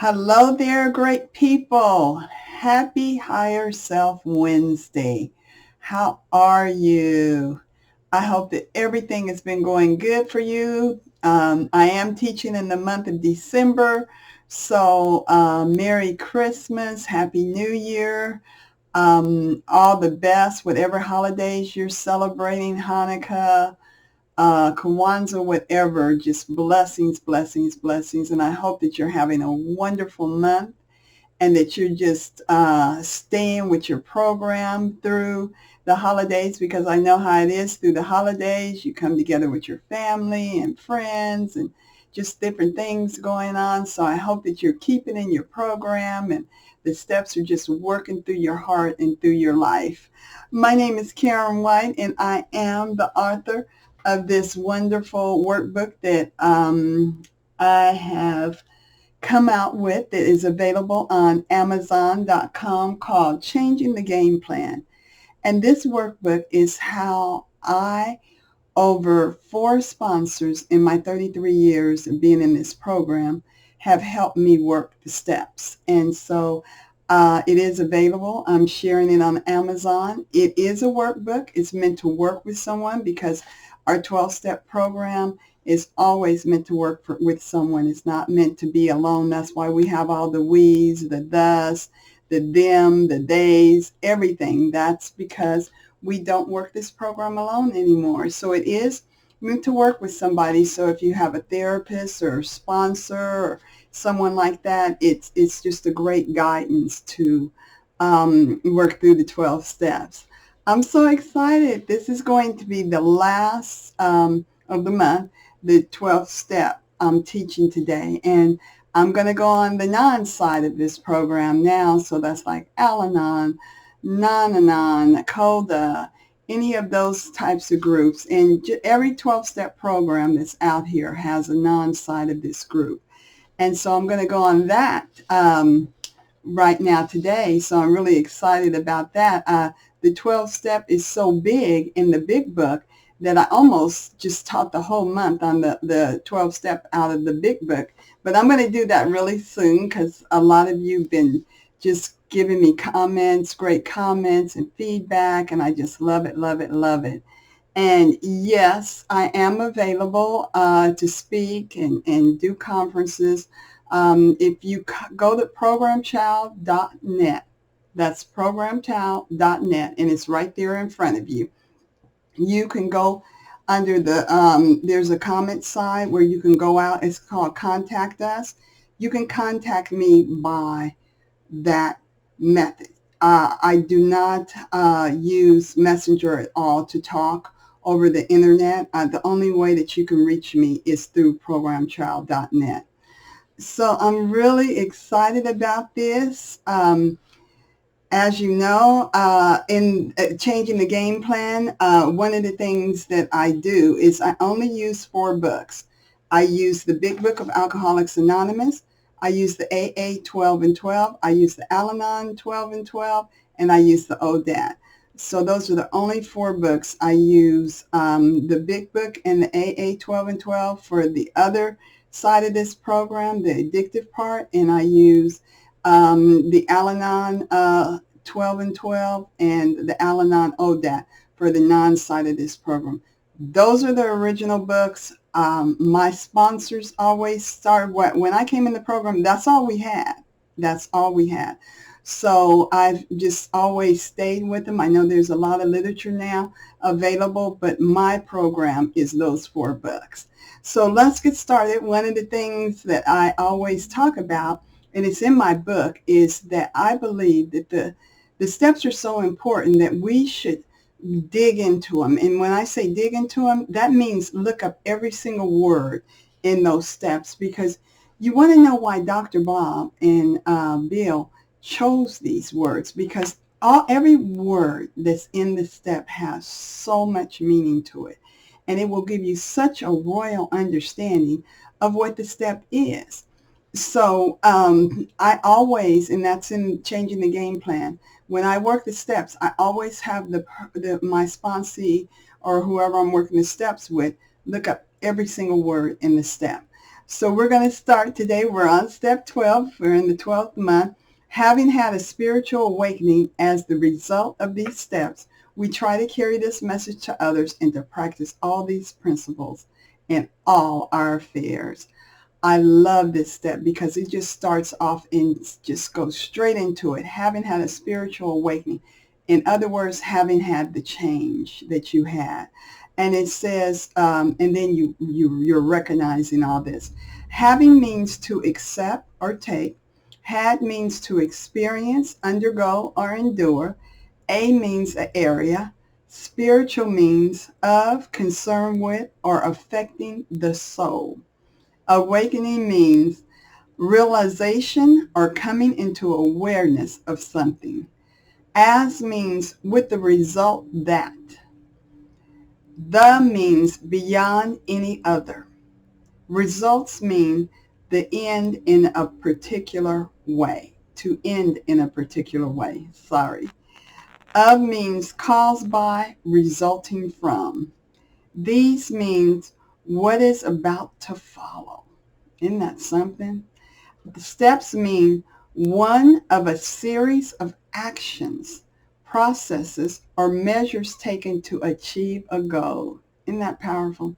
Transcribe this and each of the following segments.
Hello there, great people. Happy Higher Self Wednesday. How are you? I hope that everything has been going good for you. I am teaching in the month of December, so Merry Christmas, Happy New Year, all the best, whatever holidays you're celebrating, Hanukkah, Kwanzaa, whatever, just blessings, blessings, blessings. And I hope that you're having a wonderful month and that you're just staying with your program through the holidays, because I know how it is through the holidays. You come together with your family and friends and just different things going on. So I hope that you're keeping in your program and the steps are just working through your heart and through your life. My name is Karen White, and I am the author of this wonderful workbook that I have come out with that is available on Amazon.com called Changing the Game Plan. And this workbook is how over four sponsors in my 33 years of being in this program, have helped me work the steps. And so it is available. I'm sharing it on Amazon. It is a workbook. It's meant to work with someone because our 12-step program is always meant to work with someone. It's not meant to be alone. That's why we have all the we's, the does, the them, the theys, everything. That's because we don't work this program alone anymore. So it is meant to work with somebody. So if you have a therapist or a sponsor or someone like that, it's just a great guidance to work through the 12 steps. I'm so excited. This is going to be the last of the month, the 12th step I'm teaching today. And I'm going to go on the non-side of this program now. So that's like Al-Anon, Non-Anon, CODA, any of those types of groups. And every 12-step program that's out here has a non-side of this group. And so I'm going to go on that right now today. So I'm really excited about that. The 12-step is so big in the big book that I almost just taught the whole month on the 12-step out of the big book. But I'm going to do that really soon because a lot of you have been just giving me comments, great comments and feedback, and I just love it, love it, love it. And yes, I am available to speak and do conferences. If you go to programchild.net, that's programchild.net, and it's right there in front of you. You can go under there's a comment side where you can go out. It's called Contact Us. You can contact me by that method. I do not use Messenger at all to talk over the internet. The only way that you can reach me is through programchild.net. So I'm really excited about this. As you know, in changing the game plan, one of the things that I do is I only use 4 books. I use the Big Book of Alcoholics Anonymous. I use the AA 12 and 12. I use the Al-Anon 12 and 12. And I use the ODAT. So those are the only 4 books. I use the Big Book and the AA 12 and 12 for the other side of this program, the addictive part. And I use the Al-Anon 12 and 12 and the Al-Anon ODAT for the non-side of this program. Those are the original books. My sponsors always started, when I came in the program, that's all we had. That's all we had. So I've just always stayed with them. I know there's a lot of literature now available, but my program is those 4 books. So let's get started. One of the things that I always talk about, and it's in my book, is that I believe that the steps are so important that we should dig into them. And when I say dig into them, that means look up every single word in those steps, because you want to know why Dr. Bob and Bill chose these words, because every word that's in the step has so much meaning to it. And it will give you such a royal understanding of what the step is. So I always, and that's in changing the game plan, when I work the steps, I always have my sponsee or whoever I'm working the steps with look up every single word in the step. So we're going to start today. We're on step 12. We're in the 12th month. Having had a spiritual awakening as the result of these steps, we try to carry this message to others and to practice all these principles in all our affairs. I love this step because it just starts off and just goes straight into it. Having had a spiritual awakening. In other words, having had the change that you had. And it says, and then you're recognizing all this. Having means to accept or take. Had means to experience, undergo, or endure. A means an area. Spiritual means of, concern with, or affecting the soul. Awakening means realization or coming into awareness of something. As means with the result that. The means beyond any other. Results mean the end in a particular way. To end in a particular way. Sorry. Of means caused by, resulting from. These means what is about to follow. Isn't that something? The steps mean one of a series of actions, processes, or measures taken to achieve a goal. Isn't that powerful?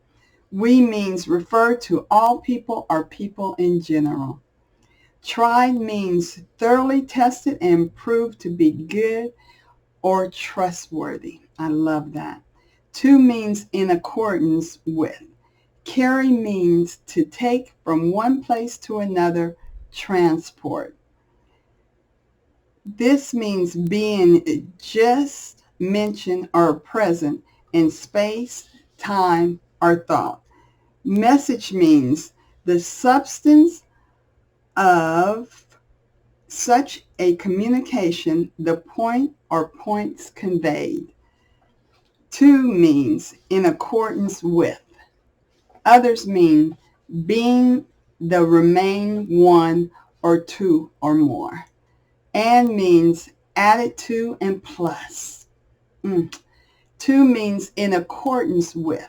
We means refer to all people or people in general. Tried means thoroughly tested and proved to be good or trustworthy. I love that. To means in accordance with. Carry means to take from one place to another, transport. This means being just mentioned or present in space, time, or thought. Message means the substance of such a communication, the point or points conveyed. To means in accordance with. Others mean being the remain one or two or more. And means added to and plus. To means in accordance with.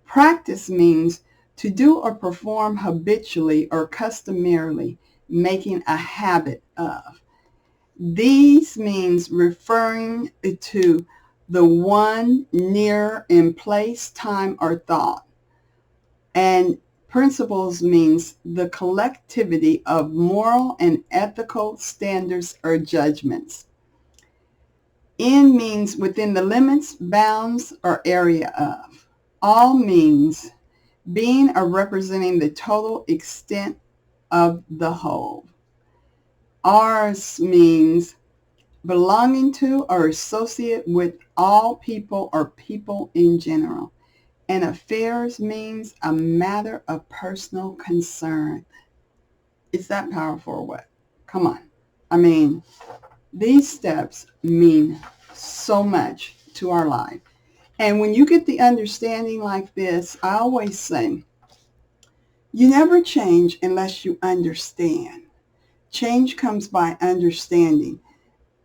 Practice means to do or perform habitually or customarily, making a habit of. These means referring to the one near in place, time, or thought. And principles means the collectivity of moral and ethical standards or judgments. In means within the limits, bounds, or area of. All means being or representing the total extent of the whole. Ours means belonging to or associate with all people or people in general. And affairs means a matter of personal concern. Is that powerful or what? Come on. I mean, these steps mean so much to our life. And when you get the understanding like this, I always say, you never change unless you understand. Change comes by understanding.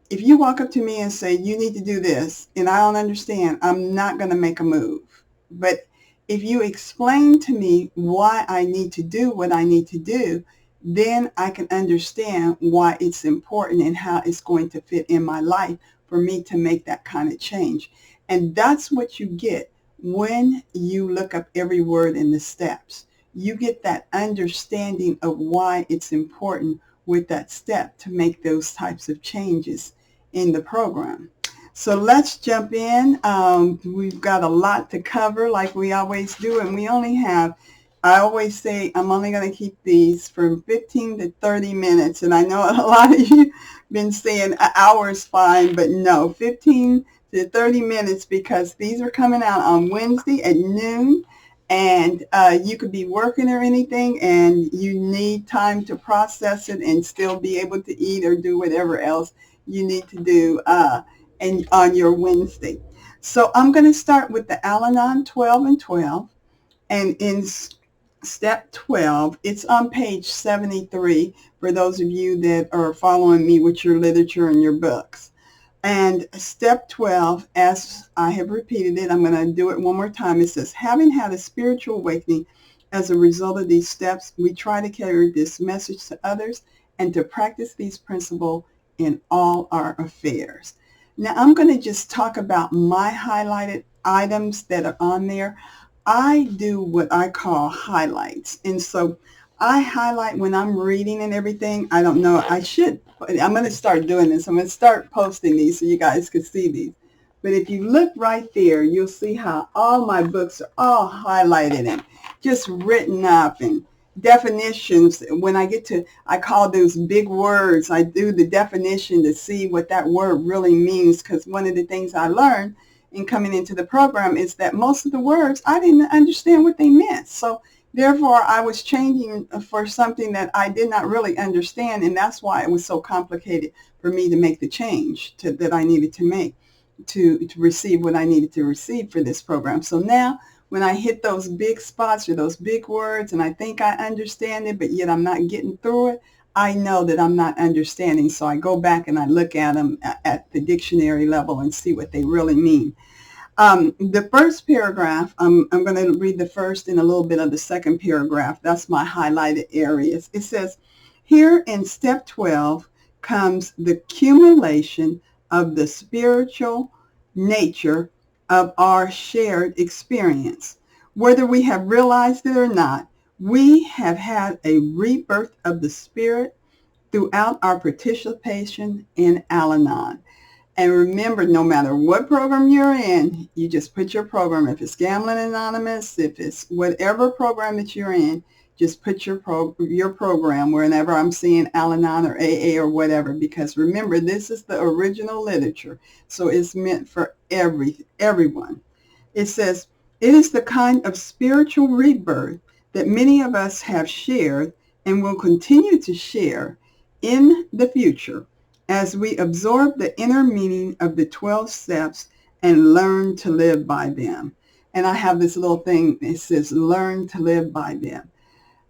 If you walk up to me and say, you need to do this, and I don't understand, I'm not going to make a move. But if you explain to me why I need to do what I need to do, then I can understand why it's important and how it's going to fit in my life for me to make that kind of change. And that's what you get when you look up every word in the steps. You get that understanding of why it's important with that step to make those types of changes in the program. So let's jump in. We've got a lot to cover like we always do, and we only have, I always say I'm only going to keep these from 15 to 30 minutes, and I know a lot of you been saying an hour is fine, but no, 15 to 30 minutes because these are coming out on Wednesday at noon, and you could be working or anything, and you need time to process it and still be able to eat or do whatever else you need to do and on your Wednesday. So I'm going to start with the Al-Anon 12 and 12. And in step 12, it's on page 73 for those of you that are following me with your literature and your books. And step 12, as I have repeated it, I'm going to do it one more time. It says, having had a spiritual awakening As a result of these steps, we try to carry this message to others and to practice these principles in all our affairs. Now, I'm going to just talk about my highlighted items that are on there. I do what I call highlights. And so I highlight when I'm reading and everything. I don't know. I'm going to start doing this. I'm going to start posting these so you guys can see these. But if you look right there, you'll see how all my books are all highlighted and just written up, and definitions. When I call those big words, I do the definition to see what that word really means, because one of the things I learned in coming into the program is that most of the words, I didn't understand what they meant. So therefore, I was changing for something that I did not really understand, and that's why it was so complicated for me to make the change that I needed to make to receive what I needed to receive for this program. So now when I hit those big spots or those big words and I think I understand it, but yet I'm not getting through it, I know that I'm not understanding. So I go back and I look at them at the dictionary level and see what they really mean. The first paragraph, I'm going to read the first and a little bit of the second paragraph. That's my highlighted areas. It says, here in step 12 comes the accumulation of the spiritual nature of our shared experience. Whether we have realized it or not, we have had a rebirth of the spirit throughout our participation in Al-Anon. And remember, no matter what program you're in, you just put your program. If it's Gambling Anonymous, if it's whatever program that you're in, just put your program whenever I'm seeing Al-Anon or AA or whatever. Because remember, this is the original literature, so it's meant for everyone. It says, it is the kind of spiritual rebirth that many of us have shared and will continue to share in the future, as we absorb the inner meaning of the 12 steps and learn to live by them. And I have this little thing, it says, learn to live by them.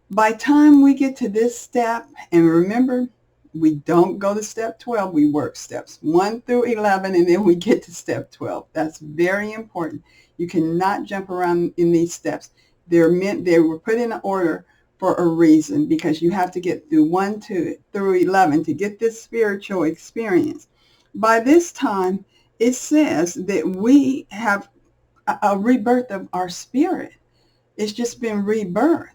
By time we get to this step, and remember, we don't go to step 12, we work steps 1 through 11, and then we get to step 12. That's very important. You cannot jump around in these steps. They were put in order for a reason, because you have to get through 1 through 11 to get this spiritual experience. By this time, it says that we have a rebirth of our spirit. It's just been rebirth.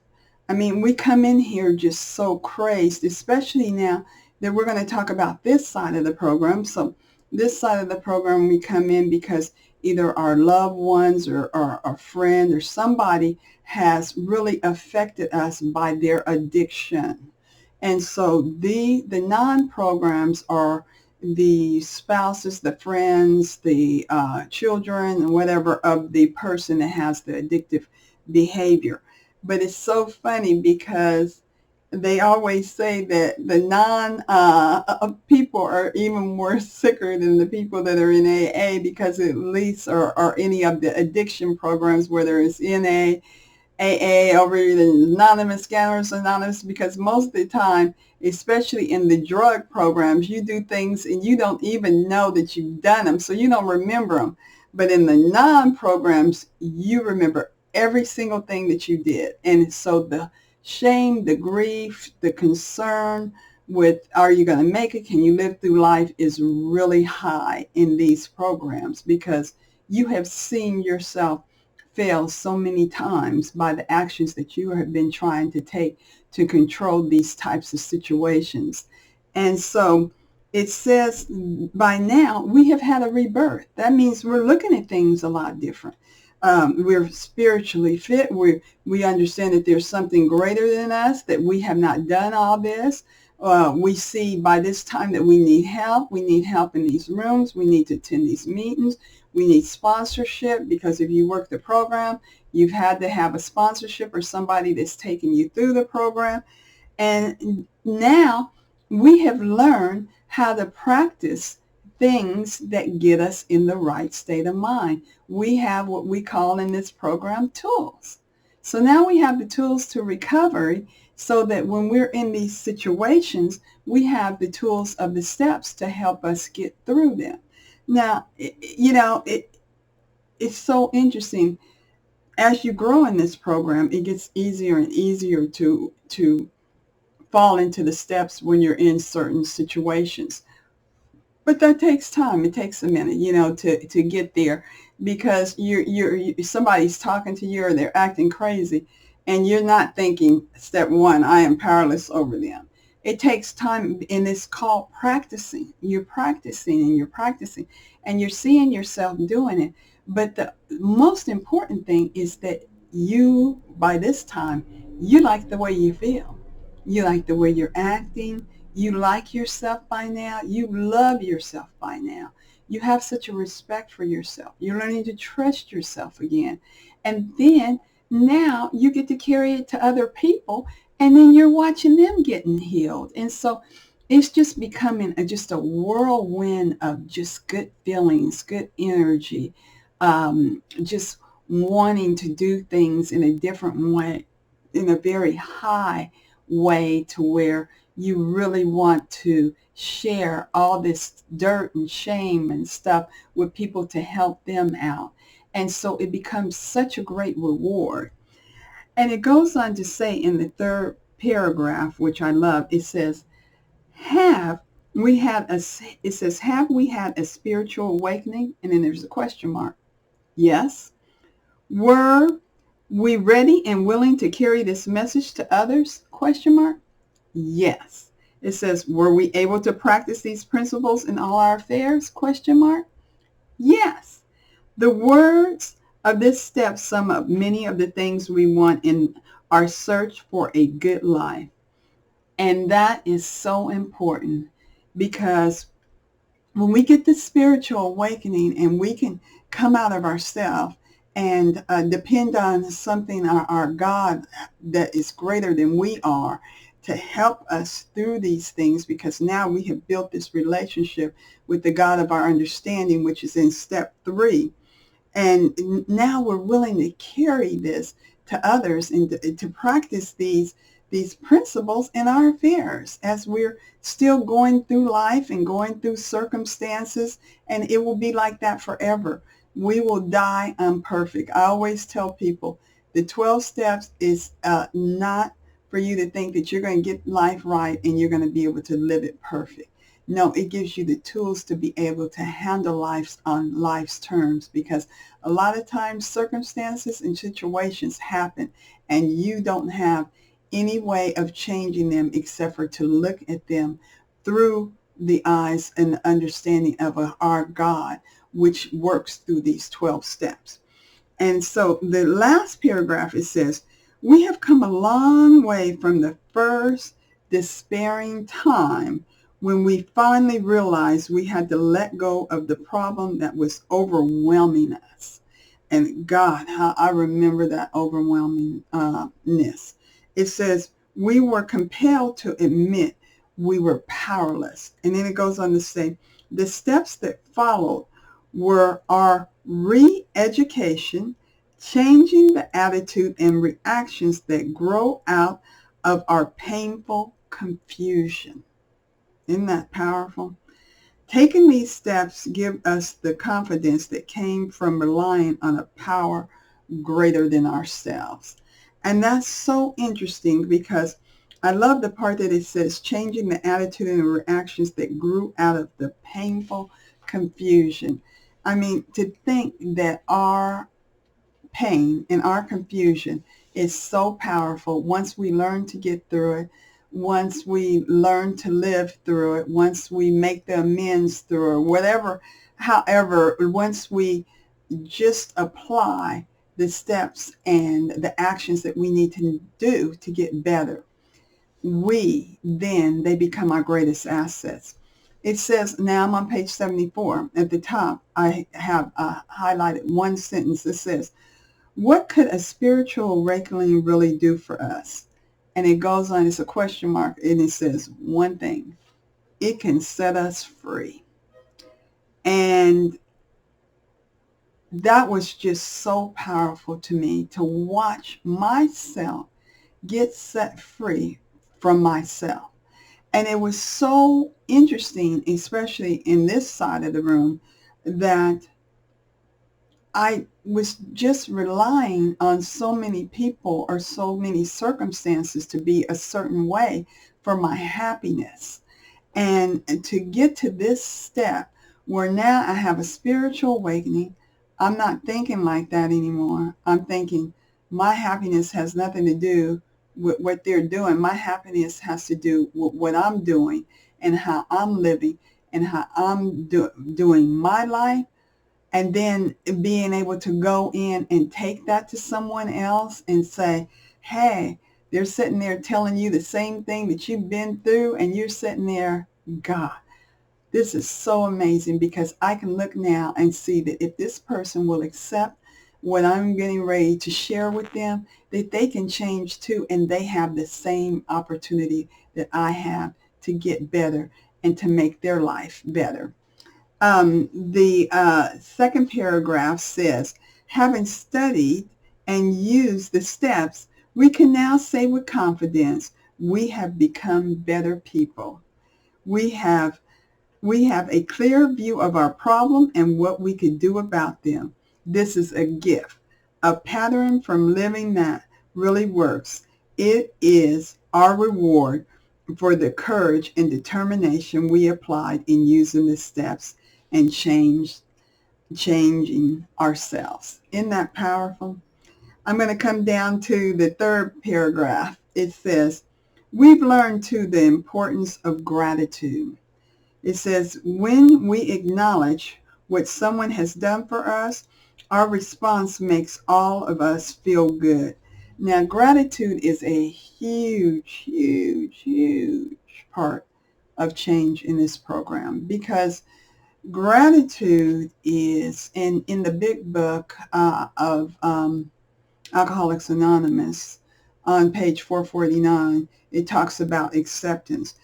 I mean, we come in here just so crazed, especially now that we're going to talk about this side of the program. So this side of the program, we come in because either our loved ones or a friend or somebody has really affected us by their addiction. And so the non-programs are the spouses, the friends, the children, whatever of the person that has the addictive behavior. But it's so funny because they always say that the people are even more sicker than the people that are in AA, because at least or any of the addiction programs, whether it's NA, AA, over the Anonymous, Scanners Anonymous, because most of the time, especially in the drug programs, you do things and you don't even know that you've done them, so you don't remember them. But in the non-programs, you remember every single thing that you did. And so the shame, the grief, the concern with, are you going to make it? Can you live through life, is really high in these programs, because you have seen yourself fail so many times by the actions that you have been trying to take to control these types of situations. And so it says by now we have had a rebirth. That means we're looking at things a lot different. We're spiritually fit. We understand that there's something greater than us, that we have not done all this. We see by this time that we need help. We need help in these rooms. We need to attend these meetings. We need sponsorship, because if you work the program, you've had to have a sponsorship or somebody that's taking you through the program. And now we have learned how to practice things that get us in the right state of mind. We have what we call in this program tools. So now we have the tools to recovery, so that when we're in these situations, we have the tools of the steps to help us get through them. Now, it's so interesting. as you grow in this program, it gets easier and easier to fall into the steps when you're in certain situations. But that takes time. It takes a minute, to get there, because somebody's talking to you or they're acting crazy, and you're not thinking, step one, I am powerless over them. It takes time, and it's called practicing. You're practicing and you're practicing, and you're seeing yourself doing it. But the most important thing is that you, by this time, you like the way you feel. You like the way you're acting. You like yourself by now. You love yourself by now. You have such a respect for yourself. You're learning to trust yourself again. And then now you get to carry it to other people, and then you're watching them getting healed. And so it's just becoming just a whirlwind of just good feelings, good energy, just wanting to do things in a different way, in a very high way, to where you really want to share all this dirt and shame and stuff with people to help them out. And so it becomes such a great reward. And it goes on to say in the third paragraph, which I love, it says, have we had a, it says, have we had a spiritual awakening? And then there's a question mark. Yes. Were we ready and willing to carry this message to others? Question mark. Yes. It says, were we able to practice these principles in all our affairs? Question mark. Yes. The words of this step sum up many of the things we want in our search for a good life. And that is so important, because when we get the spiritual awakening and we can come out of ourselves and depend on something, our God that is greater than we are, to help us through these things, because now we have built this relationship with the God of our understanding, which is in step 3. And now we're willing to carry this to others and to practice these principles in our affairs as we're still going through life and going through circumstances. And it will be like that forever. We will die imperfect. I always tell people the 12 steps is not for you to think that you're going to get life right and you're going to be able to live it perfect. No, it gives you the tools to be able to handle life on life's terms, because a lot of times circumstances and situations happen and you don't have any way of changing them except for to look at them through the eyes and the understanding of our God, which works through these 12 steps. And so the last paragraph, it says, we have come a long way from the first despairing time when we finally realized we had to let go of the problem that was overwhelming us. And God, how I remember that overwhelmingness. It says, we were compelled to admit we were powerless. And then it goes on to say, the steps that followed were our re-education, changing the attitude and reactions that grow out of our painful confusion. Isn't that powerful? Taking these steps give us the confidence that came from relying on a power greater than ourselves. And that's so interesting, because I love the part that it says changing the attitude and reactions that grew out of the painful confusion. I mean, to think that our pain and our confusion is so powerful once we learn to get through it, once we learn to live through it, once we make the amends through it, whatever, however, once we just apply the steps and the actions that we need to do to get better, they become our greatest assets. It says, now I'm on page 74. At the top, I have highlighted one sentence that says, what could a spiritual awakening really do for us? And it goes on, it's a question mark, and it says one thing: it can set us free. And that was just so powerful to me, to watch myself get set free from myself. And it was so interesting, especially in this side of the room, that I was just relying on so many people or so many circumstances to be a certain way for my happiness. And to get to this step where now I have a spiritual awakening, I'm not thinking like that anymore. I'm thinking my happiness has nothing to do with what they're doing. My happiness has to do with what I'm doing and how I'm living and how I'm doing my life. And then being able to go in and take that to someone else and say, hey, they're sitting there telling you the same thing that you've been through, and you're sitting there, God, this is so amazing, because I can look now and see that if this person will accept what I'm getting ready to share with them, that they can change too, and they have the same opportunity that I have to get better and to make their life better. The second paragraph says, having studied and used the steps, we can now say with confidence, we have become better people. We have we have a clear view of our problem and what we could do about them. This is a gift, a pattern from living that really works. It is our reward for the courage and determination we applied in using the steps and changing ourselves. Isn't that powerful? I'm going to come down to the third paragraph. It says, we've learned too the importance of gratitude. It says, when we acknowledge what someone has done for us, our response makes all of us feel good. Now, gratitude is a huge, huge, huge part of change in this program, because gratitude is in the big book of Alcoholics Anonymous on page 449. It talks about acceptance.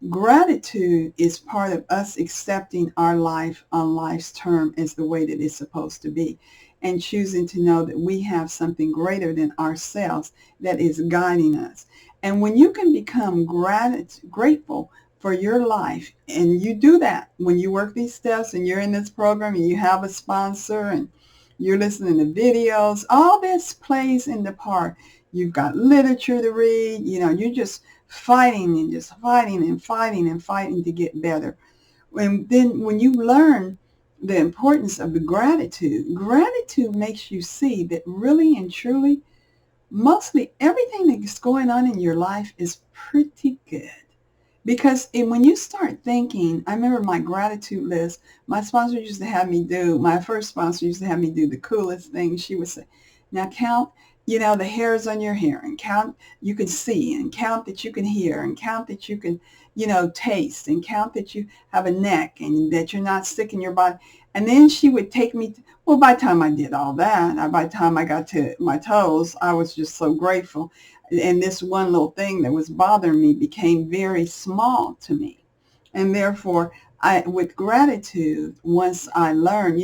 Gratitude is part of us accepting our life on life's term as the way that it's supposed to be, and choosing to know that we have something greater than ourselves that is guiding us. And when you can become grateful for your life, and you do that when you work these steps and you're in this program and you have a sponsor and you're listening to videos, all this plays into part. You've got literature to read, you're just fighting and just fighting and fighting and fighting to get better. And then when you learn the importance of the gratitude makes you see that really and truly, mostly everything that's going on in your life is pretty good. Because when you start thinking, I remember my gratitude list, my first sponsor used to have me do the coolest thing. She would say, now count, the hairs on your hair, and count you can see, and count that you can hear, and count that you can, taste, and count that you have a neck and that you're not sick in your body. And then she would take me, by the time I did all that, by the time I got to my toes, I was just so grateful. And this one little thing that was bothering me became very small to me. And therefore, with gratitude, once I learned,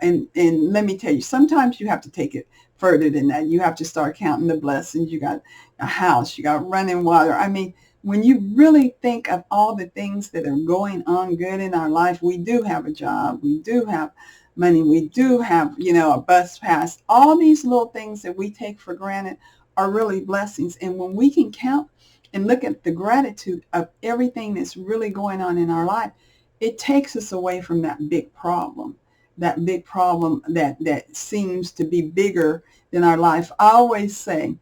and let me tell you, sometimes you have to take it further than that. You have to start counting the blessings. You got a house, you got running water. I mean, when you really think of all the things that are going on good in our life, we do have a job, we do have money, we do have, a bus pass. All these little things that we take for granted are really blessings. And when we can count and look at the gratitude of everything that's really going on in our life, it takes us away from that big problem that seems to be bigger than our life. I always say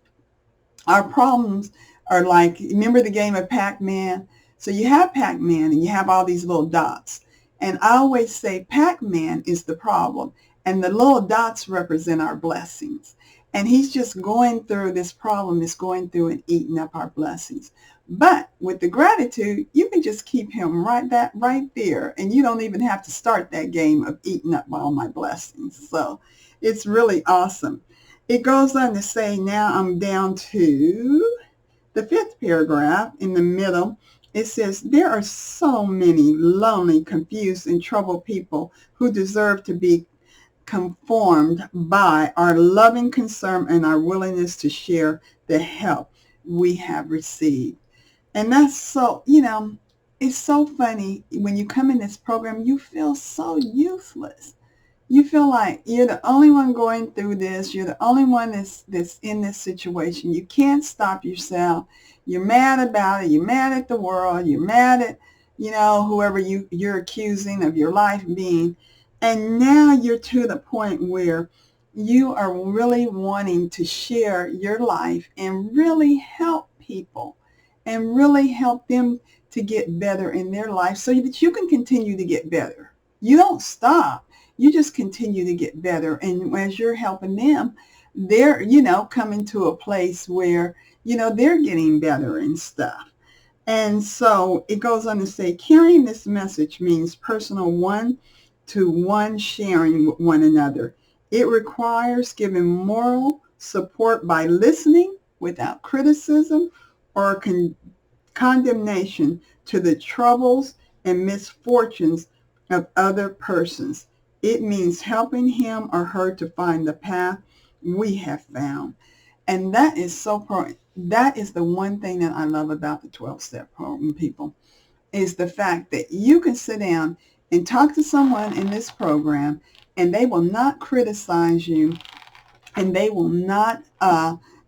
our problems are like, remember the game of Pac-Man? So you have Pac-Man and you have all these little dots. And I always say Pac-Man is the problem, and the little dots represent our blessings. And he's just going through this problem, is going through and eating up our blessings. But with the gratitude, you can just keep him right there. And you don't even have to start that game of eating up all my blessings. So it's really awesome. It goes on to say, now I'm down to the fifth paragraph in the middle. It says, there are so many lonely, confused, and troubled people who deserve to be conformed by our loving concern and our willingness to share the help we have received. And that's so, it's so funny. When you come in this program, you feel so useless. you feel like you're the only one going through this. You're the only one that's in this situation. You can't stop yourself. You're mad about it. You're mad at the world. You're mad at, whoever you're accusing of your life being. And now you're to the point where you are really wanting to share your life and really help people and really help them to get better in their life so that you can continue to get better. You don't stop. You just continue to get better. And as you're helping them, they're, coming to a place where, they're getting better and stuff. And so it goes on to say, carrying this message means personal one-to-one sharing with one another. It requires giving moral support by listening without criticism or condemnation to the troubles and misfortunes of other persons. It means helping him or her to find the path we have found. And that is that is the one thing that I love about the 12-step program, people, is the fact that you can sit down and talk to someone in this program and they will not criticize you and they will not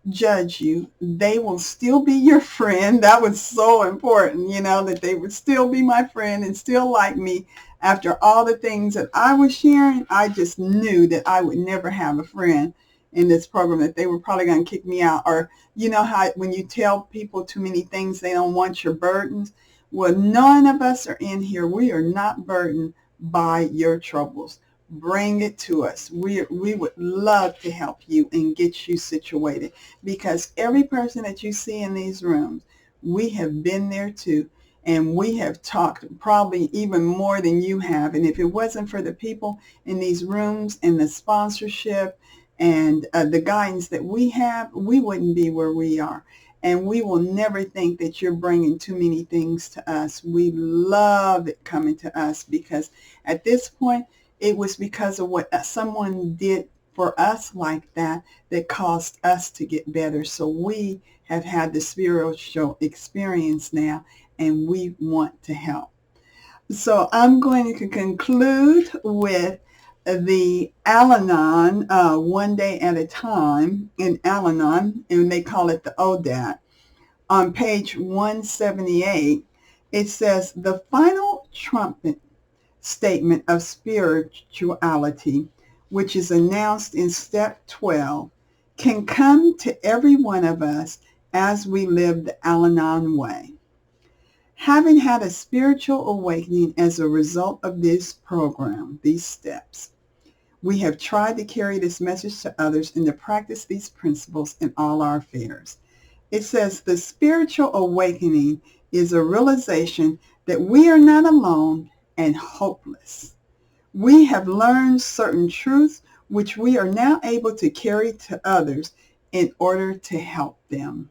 judge you. They will still be your friend. That was so important, that they would still be my friend and still like me. After all the things that I was sharing, I just knew that I would never have a friend in this program, that they were probably going to kick me out. Or you know how when you tell people too many things, they don't want your burdens. Well, none of us are in here. We are not burdened by your troubles. Bring it to us. We would love to help you and get you situated, because every person that you see in these rooms, we have been there too. And we have talked probably even more than you have. And if it wasn't for the people in these rooms and the sponsorship and the guidance that we have, we wouldn't be where we are. And we will never think that you're bringing too many things to us. We love it coming to us, because at this point, it was because of what someone did for us like that caused us to get better. So we have had the spiritual experience now, and we want to help. So I'm going to conclude with the Al-Anon, one day at a time in Al-Anon, and they call it the ODAT. On page 178, it says, the final trumpet statement of spirituality, which is announced in step 12, can come to every one of us as we live the Al-Anon way. Having had a spiritual awakening as a result of this program, these steps, we have tried to carry this message to others and to practice these principles in all our affairs. It says the spiritual awakening is a realization that we are not alone and hopeless. We have learned certain truths which we are now able to carry to others in order to help them.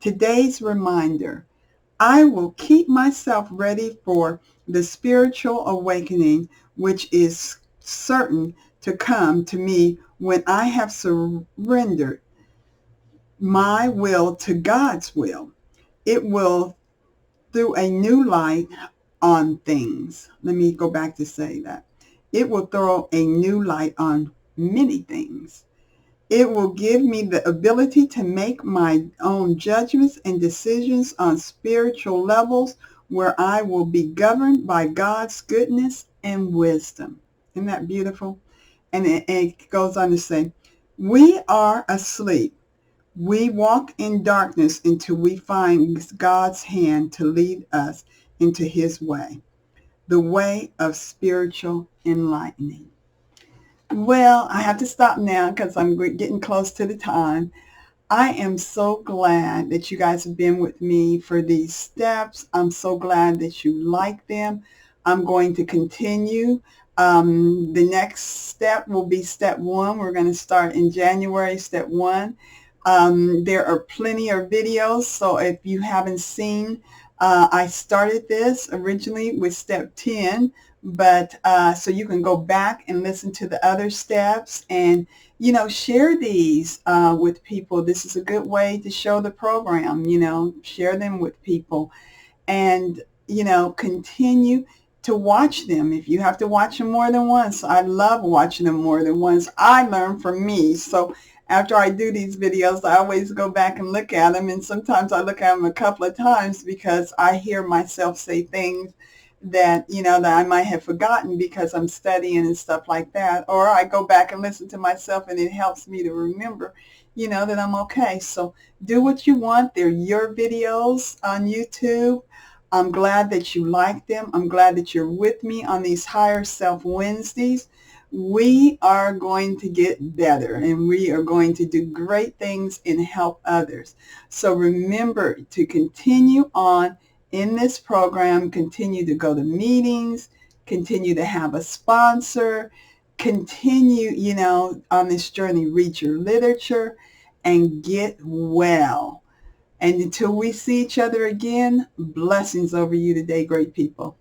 Today's reminder: I will keep myself ready for the spiritual awakening which is certain to come to me when I have surrendered my will to God's will. It will throw a new light on things. Let me go back to say that. It will throw a new light on many things. It will give me the ability to make my own judgments and decisions on spiritual levels where I will be governed by God's goodness and wisdom. Isn't that beautiful? And it goes on to say, we are asleep. We walk in darkness until we find God's hand to lead us into his way, the way of spiritual enlightening. Well, I have to stop now because I'm getting close to the time. I am so glad that you guys have been with me for these steps. I'm so glad that you like them. I'm going to continue. The next step will be step 1. We're going to start in January, step 1. There are plenty of videos, so if you haven't seen, I started this originally with step 10, but so you can go back and listen to the other steps and, share these with people. This is a good way to show the program, share them with people and, continue. to watch them if you have to watch them more than once. I love watching them more than once. I learn from me. So after I do these videos, I always go back and look at them. And sometimes I look at them a couple of times because I hear myself say things that, that I might have forgotten because I'm studying and stuff like that. Or I go back and listen to myself and it helps me to remember, that I'm okay. So do what you want. They're your videos on YouTube. I'm glad that you like them. I'm glad that you're with me on these Higher Self Wednesdays. We are going to get better and we are going to do great things and help others. So remember to continue on in this program, continue to go to meetings, continue to have a sponsor, continue, on this journey, read your literature and get well. And until we see each other again, blessings over you today, great people.